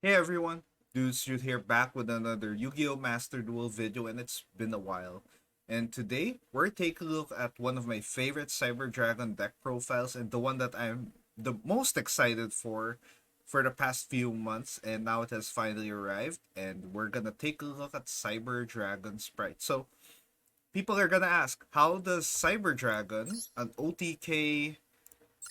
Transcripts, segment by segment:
Hey everyone, Dudes Shoot here back with another Yu-Gi-Oh! Master Duel video, and it's been a while. And today, we're taking a look at one of my favorite Cyber Dragon deck profiles and the one that I'm the most excited for the past few months, and now it has finally arrived, and we're gonna take a look at Cyber Dragon Sprite. So, people are gonna ask, how does Cyber Dragon, an OTK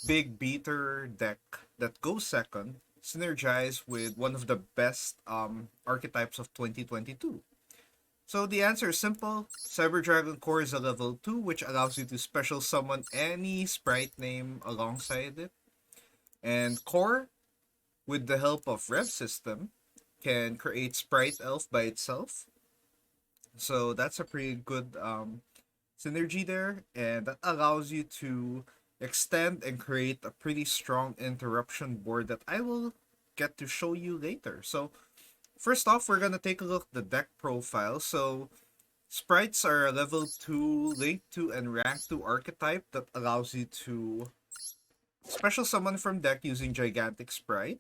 big beater deck that goes second synergize with one of the best archetypes of 2022? So the answer is simple. Cyber Dragon Core is a level 2 which allows you to special summon any sprite name alongside it. And Core, with the help of Rev System, can create Sprite Elf by itself. So that's a pretty good synergy there, and that allows you to extend and create a pretty strong interruption board that I will get to show you later. So first off, we're gonna take a look at the deck profile. So sprites are a level 2, link 2, and rank 2 archetype that allows you to special summon from deck using gigantic sprite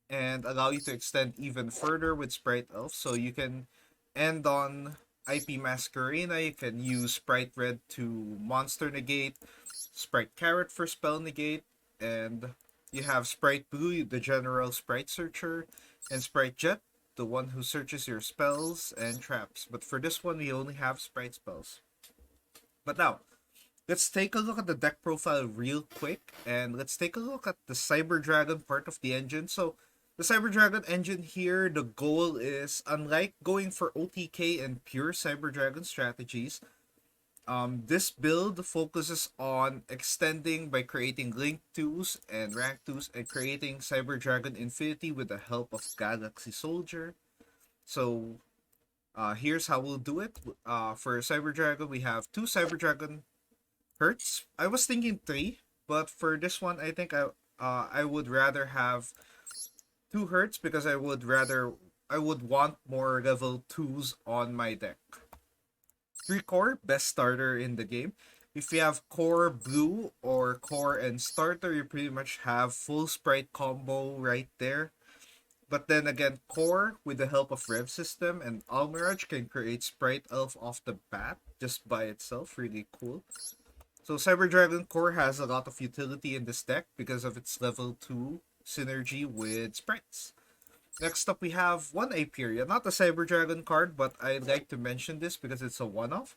and allow you to extend even further with Sprite Elf. So you can end on IP Masquerena, you can use Sprite Red to Monster Negate, Sprite Carrot for Spell Negate, and you have Sprite Blue, the general Sprite Searcher, and Sprite Jet, the one who searches your spells and traps. But for this one, we only have Sprite spells. But now, let's take a look at the deck profile real quick, and let's take a look at the Cyber Dragon part of the engine. So, the Cyber Dragon engine here, the goal is, unlike going for OTK and pure Cyber Dragon strategies, this build focuses on extending by creating Link 2s and Rank 2s and creating Cyber Dragon Infinity with the help of Galaxy Soldier. So, here's how we'll do it. For Cyber Dragon, we have two Cyber Dragon Hertz. I was thinking three, but for this one, I think I would rather have 2 Hertz because I would want more level 2s on my deck. 3 core, best starter in the game. If you have core blue or core and starter, you pretty much have full sprite combo right there. But then again, core with the help of Rev System and Almirage can create Sprite Elf off the bat just by itself. Really cool. So Cyber Dragon Core has a lot of utility in this deck because of its level 2 synergy with Sprights. Next up, we have one Aperia. Not a Cyber Dragon card, but I'd like to mention this because it's a one-off.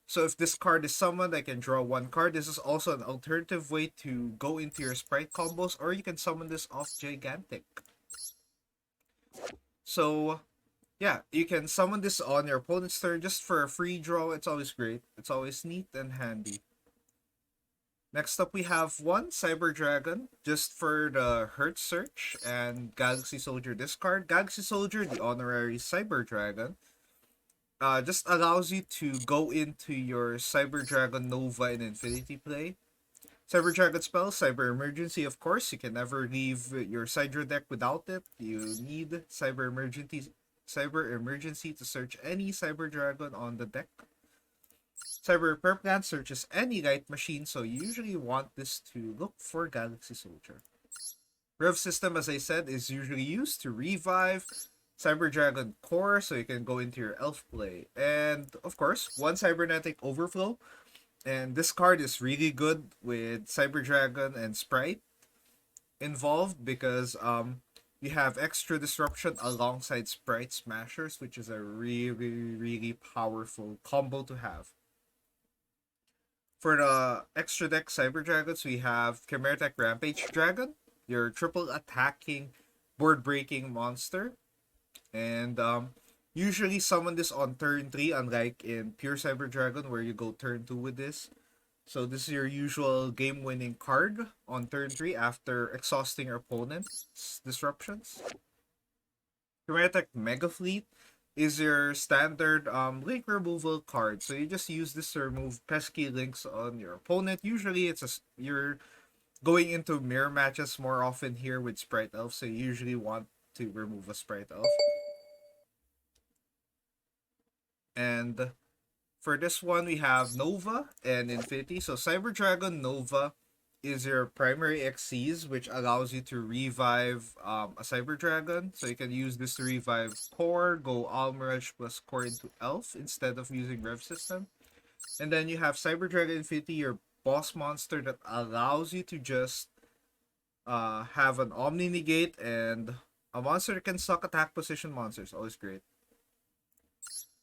So if this card is summoned, I can draw one card. This is also an alternative way to go into your Sprite combos, or you can summon this off Gigantic. So, yeah, you can summon this on your opponent's turn just for a free draw. It's always great. It's always neat and handy. Next up, we have one Cyber Dragon, just for the Hurt Search and Galaxy Soldier discard. Galaxy Soldier, the honorary Cyber Dragon, just allows you to go into your Cyber Dragon Nova and Infinity play. Cyber Dragon spell, Cyber Emergency, of course. You can never leave your Cydra deck without it. You need Cyber Emergency to search any Cyber Dragon on the deck. Cyber Perplan searches any light machine, so you usually want this to look for Galaxy Soldier. Rev System, as I said, is usually used to revive Cyber Dragon Core, so you can go into your Elf play. And, of course, one Cybernetic Overflow. And this card is really good with Cyber Dragon and Sprite involved because you have extra disruption alongside Sprite Smashers, which is a really powerful combo to have. For the extra deck Cyber Dragons, we have Chimera Tech Rampage Dragon, your triple attacking board breaking monster. And usually summon this on turn 3, unlike in Pure Cyber Dragon where you go turn 2 with this. So this is your usual game winning card on turn 3 after exhausting your opponent's disruptions. Chimera Tech Mega Fleet is your standard link removal card. So you just use this to remove pesky links on your opponent. Usually you're going into mirror matches more often here with Sprite Elf, so you usually want to remove a Sprite Elf. And for this one, we have Nova and Infinity. So Cyber Dragon Nova is your primary XCs, which allows you to revive a Cyber Dragon. So you can use this to revive Core, go Almirage plus Core into Elf instead of using Rev System. And then you have Cyber Dragon Infinity, your boss monster that allows you to just have an Omni Negate and a monster that can suck attack position monsters. Always great.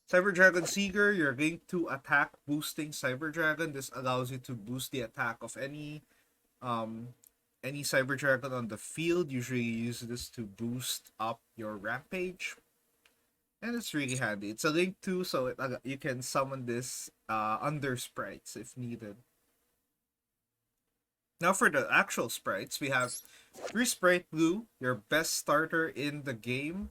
Cyber Dragon Seeger, you're going to attack boosting Cyber Dragon. This allows you to boost the attack of any Cyber Dragon on the field. Usually you use this to boost up your Rampage. And it's really handy. It's a link too, so you can summon this under Sprights if needed. Now for the actual Sprights, we have 3 Sprite Blue, your best starter in the game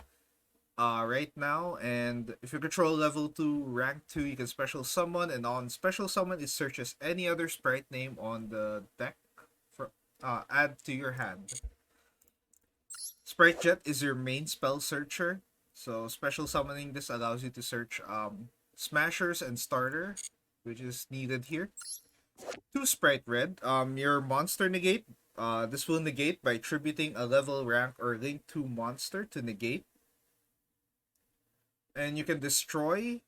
right now. And if you control level 2, rank 2, you can special summon. And on special summon, it searches any other Sprite name on the deck for add to your hand. Sprite Jet is your main spell searcher. So special summoning this allows you to search Smashers and Starter, which is needed here. 2 Sprite Red, your monster negate. This will negate by tributing a level, rank, or link 2 monster to negate. And you can destroy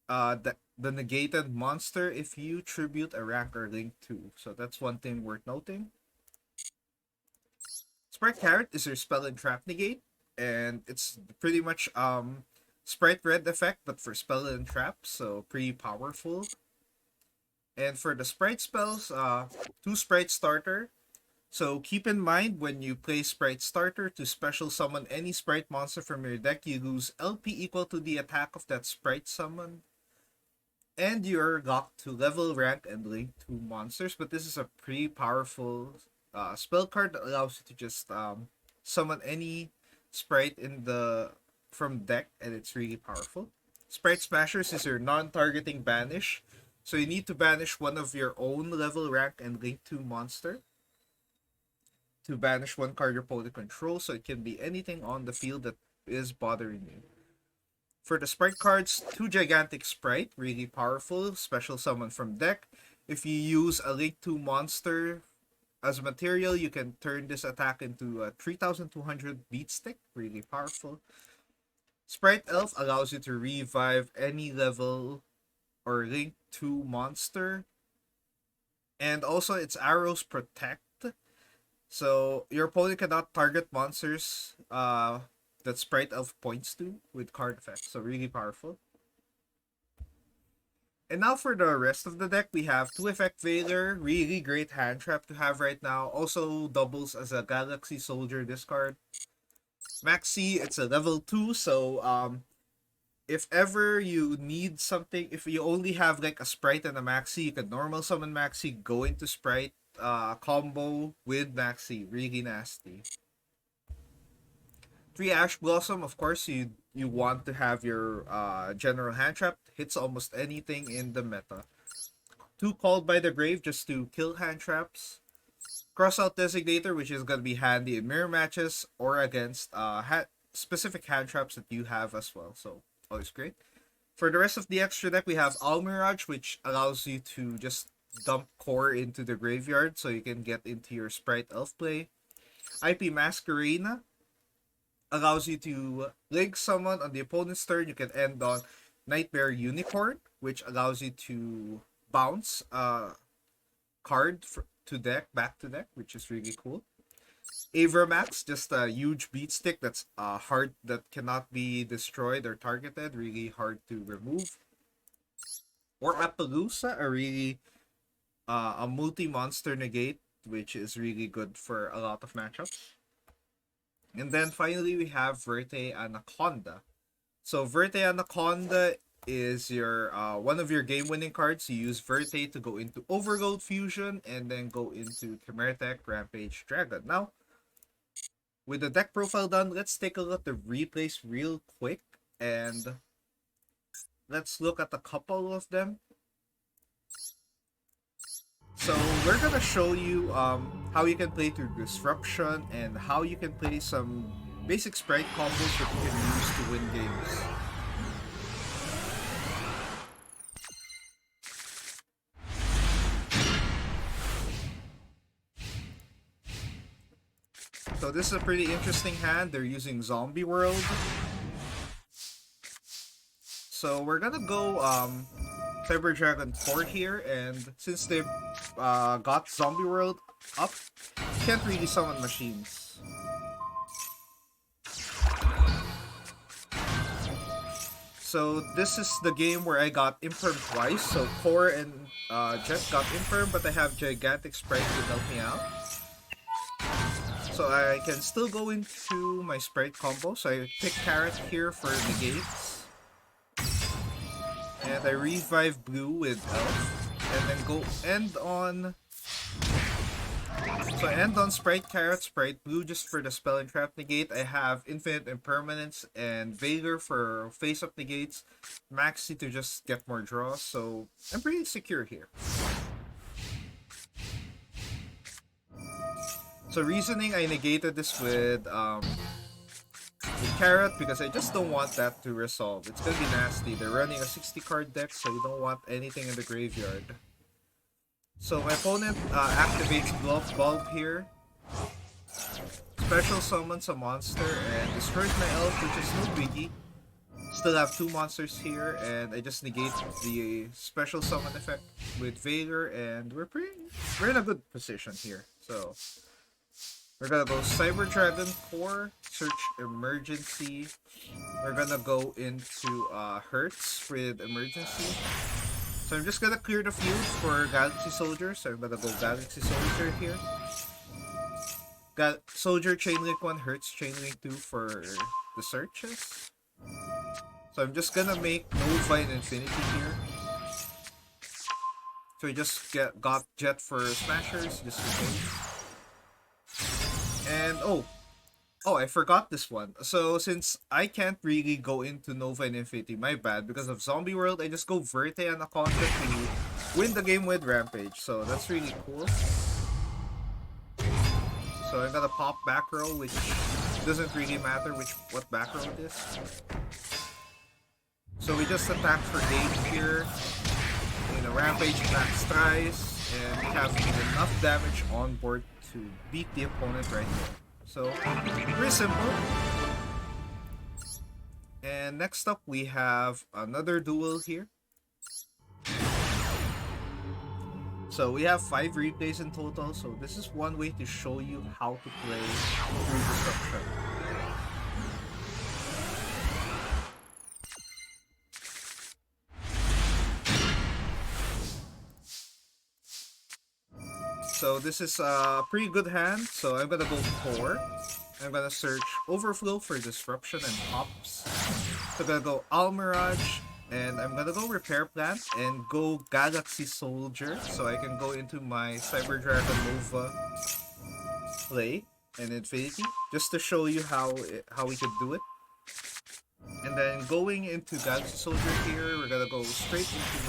the negated monster if you tribute a rank or link 2. So that's one thing worth noting. Sprite Carrot is your spell and trap negate. And it's pretty much Sprite Red effect, but for spell and trap, so pretty powerful. And for the Sprite spells, 2 Sprite Starter. So keep in mind when you play Sprite Starter to special summon any Sprite monster from your deck, you lose LP equal to the attack of that Sprite summon. And you're locked to level, rank, and link 2 monsters. But this is a pretty powerful spell card that allows you to just summon any Sprite from deck, and it's really powerful. Sprite Smashers is your non-targeting banish. So you need to banish one of your own level, rank, and link 2 monster to banish one card your opponent controls. So it can be anything on the field that is bothering you. For the Sprite cards, 2 Gigantic Sprite, really powerful, special summon from deck. If you use a link 2 monster as material, you can turn this attack into a 3200 beat stick, really powerful. Sprite Elf allows you to revive any level or link 2 monster. And also its arrows protect. So your opponent cannot target monsters that Sprite Elf points to with card effects. So really powerful. And now for the rest of the deck, we have 2 Effect Veiler, really great hand trap to have right now. Also doubles as a Galaxy Soldier discard. Maxi, it's a level 2, so if ever you need something, if you only have like a Sprite and a Maxi, you can normal summon Maxi, go into Sprite, combo with Maxi, really nasty. 3 Ash Blossom, of course, you want to have your general hand trap, hits almost anything in the meta. 2 Called by the Grave, just to kill hand traps. Crossout Designator, which is going to be handy in mirror matches or against specific hand traps that you have as well, so always great. For the rest of the extra deck, we have Almirage, which allows you to just dump core into the graveyard so you can get into your Sprite Elf play. IP Masquerena allows you to link someone on the opponent's turn. You can end on Nightmare Unicorn, which allows you to bounce a card to deck, back to deck, which is really cool. Avramax, just a huge beat stick that's hard, that cannot be destroyed or targeted, really hard to remove. Or Appaloosa, a really a multi-monster negate, which is really good for a lot of matchups. And then finally, we have Verte Anaconda. So Verte Anaconda is your one of your game-winning cards. You use Verte to go into Overload Fusion and then go into Chimeratech Rampage Dragon. Now, with the deck profile done, let's take a look at the replays real quick. And let's look at a couple of them. So we're gonna show you how you can play through Disruption and how you can play some basic Sprite combos that you can use to win games. So this is a pretty interesting hand. They're using Zombie World. So we're gonna go Cyber Dragon Court here, and since they've got Zombie World up, can't really summon machines. So this is the game where I got Imperm twice. So Core and Jet got Imperm, but I have Gigantic Sprite to help me out. So I can still go into my Sprite combo. So I pick Carrot here for negates. And I revive Blue with Elf. And then go end on... So I end on Sprite Carrot, Sprite Blue just for the Spell and Trap negate. I have Infinite Impermanence and Veigar for face-up negates. Maxi to just get more draws. So I'm pretty secure here. So reasoning, I negated this with Carrot because I just don't want that to resolve. It's gonna be nasty. They're running a 60 card deck, so you don't want anything in the graveyard. So my opponent activates Bulb here, special summons a monster, and destroys my elf, which is no biggie. Still have 2 monsters here, and I just negate the special summon effect with Veigar, and we're in a good position here. So we're gonna go Cyber Dragon Core, search Emergency. We're gonna go into Hertz with Emergency. So I'm just gonna clear the field for Galaxy Soldier. So I'm gonna go Galaxy Soldier here. Soldier Chainlink 1, Hertz Chainlink 2 for the searches. So I'm just gonna make Nova and Infinity here. So I just got Jet for Smashers, just in case. And I forgot this one. So since I can't really go into Nova and Infinity, my bad, because of Zombie World, I just go Verte and a contend to win the game with Rampage. So that's really cool. So I'm gonna pop back row, which doesn't really matter what back row it is. So we just attack for game here. Rampage attacks thrice, and we have enough damage on board to beat the opponent right here. So, very simple. And next up, we have another duel here. So, we have 5 replays in total. So, this is one way to show you how to play through Disruption. So this is a pretty good hand, so I'm gonna go Core. I'm gonna search Overflow for Disruption and Pops. So I'm gonna go Almirage, and I'm gonna go Repair Plant and go Galaxy Soldier, so I can go into my Cyber Dragon Nova play and Infinity, just to show you how we could do it. And then going into Galaxy Soldier here, we're gonna go straight into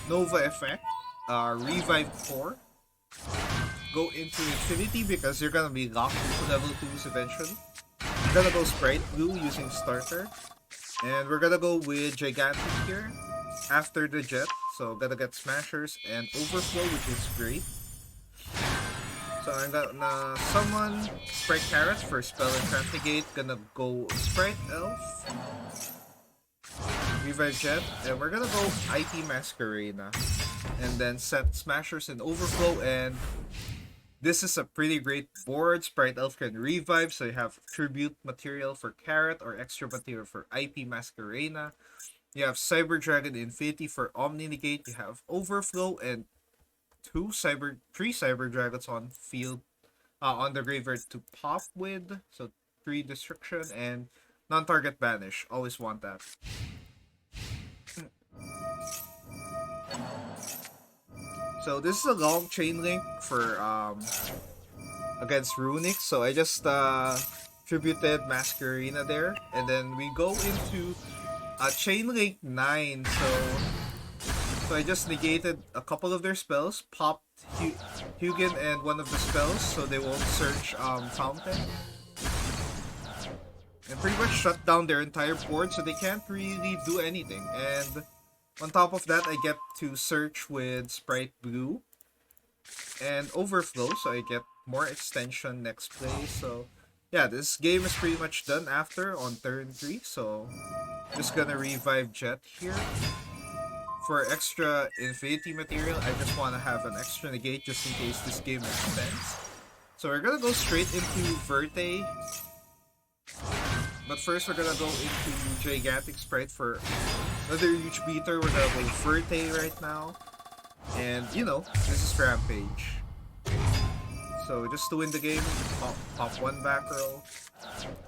Nova effect. Revive Core, go into Infinity because you're gonna be locked into level 2s eventually. We're gonna go Sprite Blue using Starter, and we're gonna go with Gigantic here after the Jet, so gonna get Smashers and Overflow, which is great. So I'm gonna summon Sprite Carrot for Spell and Trap negate, gonna go Sprite Elf, Revive Jet, and we're gonna go IT Masquerena. And then set Smashers and Overflow, and this is a pretty great board. Sprite Elf can revive, so you have Tribute material for Carrot or extra material for IP Masquerena. You have Cyber Dragon Infinity for Omni Negate. You have Overflow and 3 Cyber Dragons on field, on the graveyard to pop with. So 3 Destruction and non-target banish. Always want that. So this is a long chain link for against Runic. So I just tributed Masquerena there, and then we go into a chain link 9. So I just negated a couple of their spells, popped Hugin and one of the spells, so they won't search Fountain, and pretty much shut down their entire board, so they can't really do anything. And on top of that, I get to search with Sprite Blue and Overflow, so I get more extension next play. So yeah, this game is pretty much done after on turn 3. So just gonna revive Jet here. For extra infinity material, I just want to have an extra negate just in case this game extends. So we're gonna go straight into Verte. But first we're gonna go into Gigantic Sprite for another huge beater. We're gonna go Verte right now. And you know, this is Rampage. So just to win the game, pop one back row.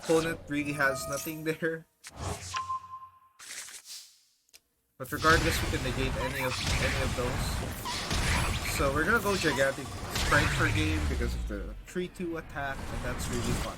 Opponent really has nothing there. But regardless, we can negate any of those. So we're gonna go Gigantic Sprite for game because of the 3-2 attack, and that's really fun.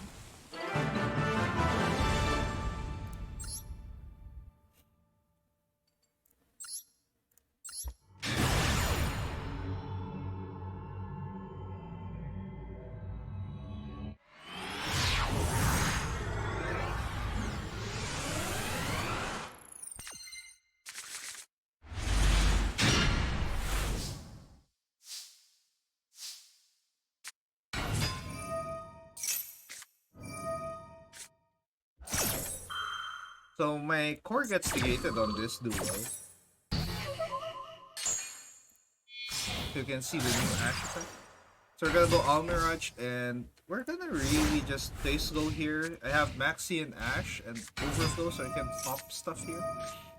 So my core gets negated on this duel. You can see the new Ash effect. So we're gonna go Almirage and we're gonna really just play slow here. I have Maxi and Ash and Overflow so I can pop stuff here.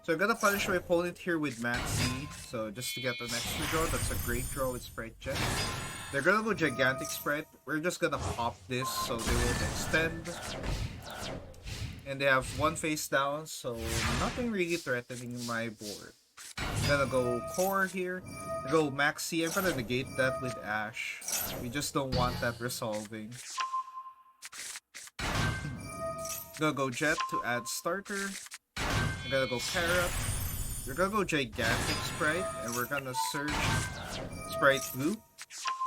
So I'm gonna punish my opponent here with Maxi. So just to get an extra draw, that's a great draw with Sprite Jet. They're gonna go Gigantic Sprite. We're just gonna pop this so they won't extend. And they have one face down, so nothing really threatening my board. I'm gonna go Core here. Go Maxi. I'm gonna negate that with Ash. We just don't want that resolving. Gonna go Jet to add starter. I'm gonna go Carrot. We're gonna go Gigantic Sprite, and we're gonna search Sprite Blue.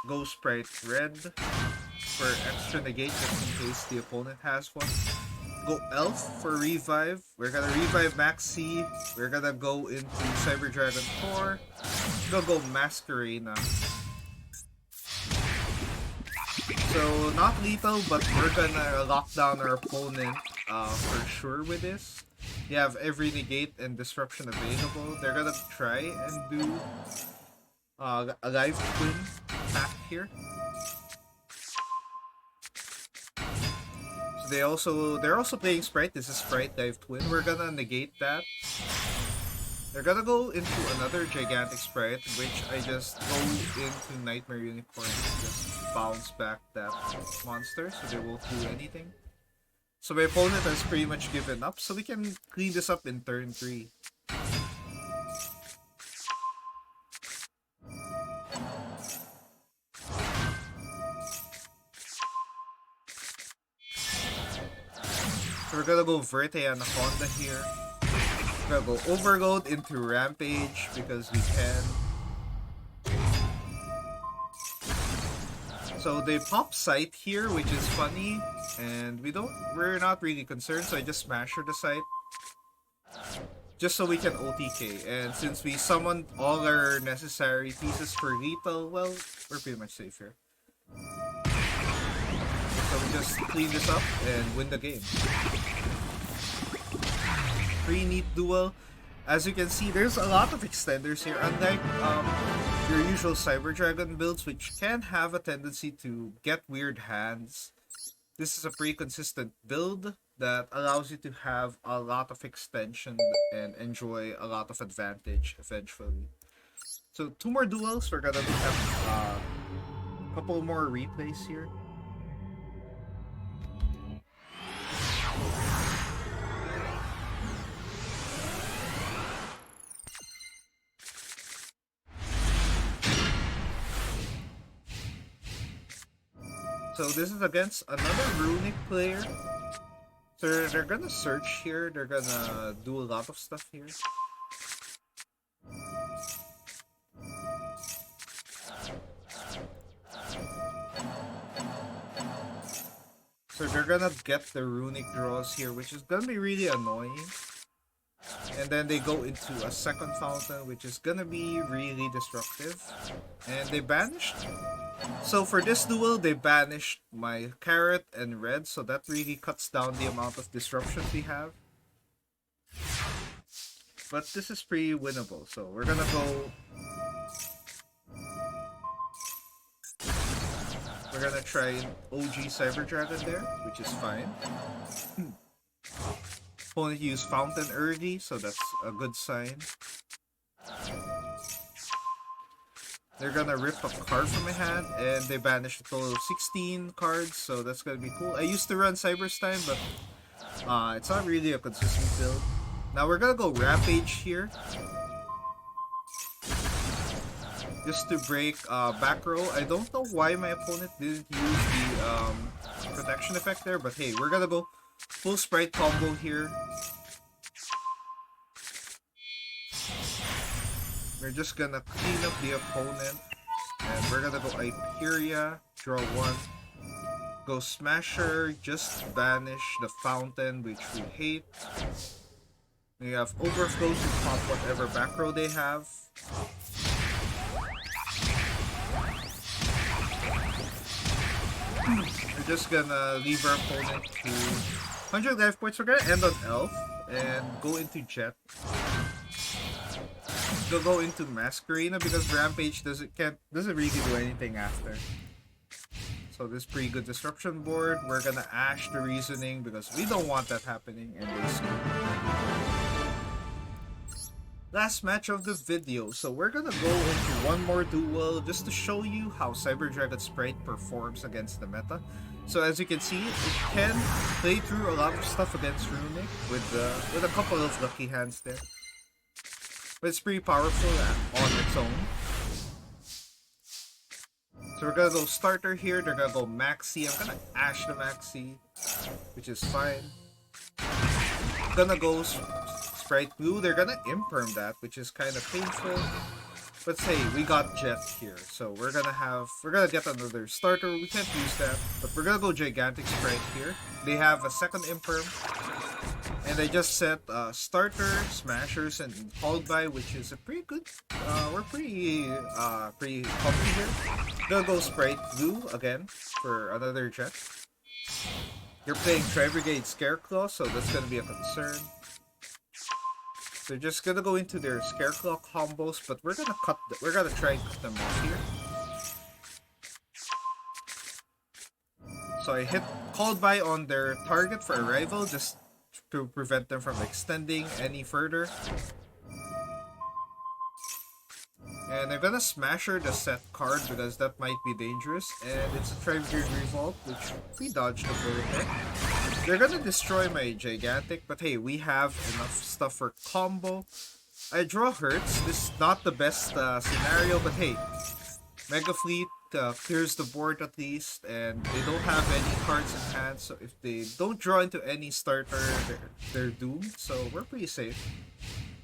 Go Sprite Red for extra negate just in case the opponent has one. Go Elf for revive. We're gonna revive Maxi. We're gonna go into Cyber Dragon Core. We're gonna go Masquerena. So not lethal, but we're gonna lock down our opponent for sure with this. They have every negate and disruption available. They're gonna try and do a live twin attack here. They're also playing Sprite. This is Sprite Dive Twin. We're gonna negate that. They're gonna go into another Gigantic Sprite, which I just go into Nightmare Unicorn and just bounce back that monster, so they won't do anything. So my opponent has pretty much given up, so we can clean this up in turn 3. So we're gonna go Verte Anaconda here. We're gonna go Overload into Rampage because we can. So they pop Sight here, which is funny, and we're not really concerned, so I just smash her the Sight. Just so we can OTK, and since we summoned all our necessary pieces for lethal, well, we're pretty much safe here. So we just clean this up and win the game. Pretty neat duel. As you can see, there's a lot of extenders here, unlike your usual Cyber Dragon builds, which can have a tendency to get weird hands. This is a pretty consistent build that allows you to have a lot of extension and enjoy a lot of advantage eventually. So 2 more duels. We're gonna have a couple more replays here. So this is against another Runic player. So they're gonna search here. They're gonna do a lot of stuff here. So they're gonna get the Runic draws here, which is gonna be really annoying. And then they go into a second fountain, which is gonna be really destructive. And they banished So for this duel, they banished my carrot and red, so that really cuts down the amount of disruptions we have. But this is pretty winnable, so we're gonna go. We're gonna try OG Cyber Dragon there, which is fine. Opponent used Fountain early, so that's a good sign. They're gonna rip a card from my hand, and they banish a total of 16 cards, so that's gonna be cool. I used to run Cyberstein, but it's not really a consistent build. Now we're gonna go Rampage here. Just to break back row. I don't know why my opponent didn't use the protection effect there, but hey, we're gonna go full Sprite combo here. We're just gonna clean up the opponent. And we're gonna go Hyperia, draw one. Go Smasher, just banish the Fountain, which we hate. We have Overflow to pop whatever back row they have. We're just gonna leave our opponent to 100 life points. We're gonna end on Elf and go into Jet. Go into Masquerena because Rampage doesn't really do anything after. So this pretty good disruption board. We're gonna Ash the Reasoning because we don't want that happening, and they scoop. Last match of the video, so we're gonna go into one more duel just to show you how Cyber Dragon Sprite performs against the meta. So as you can see, it can play through a lot of stuff against Runic with a couple of lucky hands there. But it's pretty powerful on its own. So we're gonna go starter here, they're gonna go Maxi. I'm gonna Ash the Maxi, which is fine. Gonna go Sprite Blue, they're gonna Imperm that, which is kind of painful. But say, we got Jet here, so we're gonna get another starter, we can't use that. But we're gonna go Gigantic Sprite here. They have a second Imperm. And I just set starter, smashers, and called by, which is a pretty good. We're pretty comfy here. Gonna go Sprite Blue again for another Jet. You're playing Tri-Brigade Scareclaw, so that's gonna be a concern. They're just gonna go into their Scareclaw combos, but we're gonna try and cut them off here. So I hit called by on their target for arrival, just to prevent them from extending any further. And I'm gonna Smasher the set card because that might be dangerous. And it's a Tri-Brigade Revolt, which we dodged a bullet there. They're gonna destroy my Gigantic, but hey, we have enough stuff for combo. I draw Hurts. This is not the best scenario, but hey, Mega Fleet clears the board at least, and they don't have any cards in hand, so if they don't draw into any starter, they're doomed, so we're pretty safe.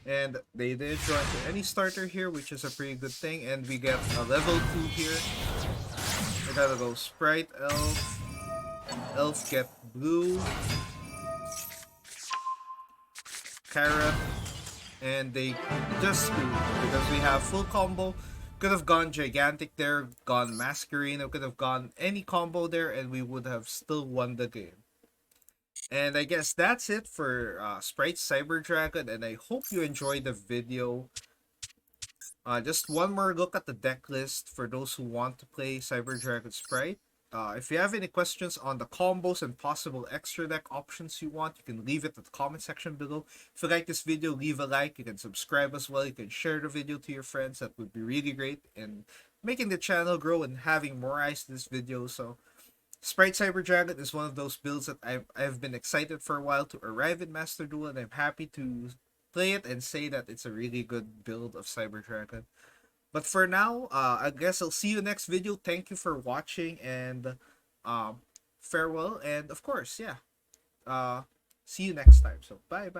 And they did draw into any starter here, which is a pretty good thing, and we get a level 2 here. We gotta go Sprite, Elf. Elf get blue. Carrot. And they just scoop because we have full combo. Could have gone Gigantic there, gone Masquerena, could have gone any combo there, and we would have still won the game. And I guess that's it for Sprite Cyber Dragon, and I hope you enjoyed the video. Just one more look at the deck list for those who want to play Cyber Dragon Sprite. If you have any questions on the combos and possible extra deck options you want, you can leave it in the comment section below. If you like this video, leave a like. You can subscribe as well. You can share the video to your friends. That would be really great in making the channel grow and having more eyes to this video. So Sprite Cyber Dragon is one of those builds that I've been excited for a while to arrive in Master Duel, and I'm happy to play it and say that it's a really good build of Cyber Dragon. But for now, I guess I'll see you next video. Thank you for watching, and farewell. And of course, yeah, see you next time. So bye.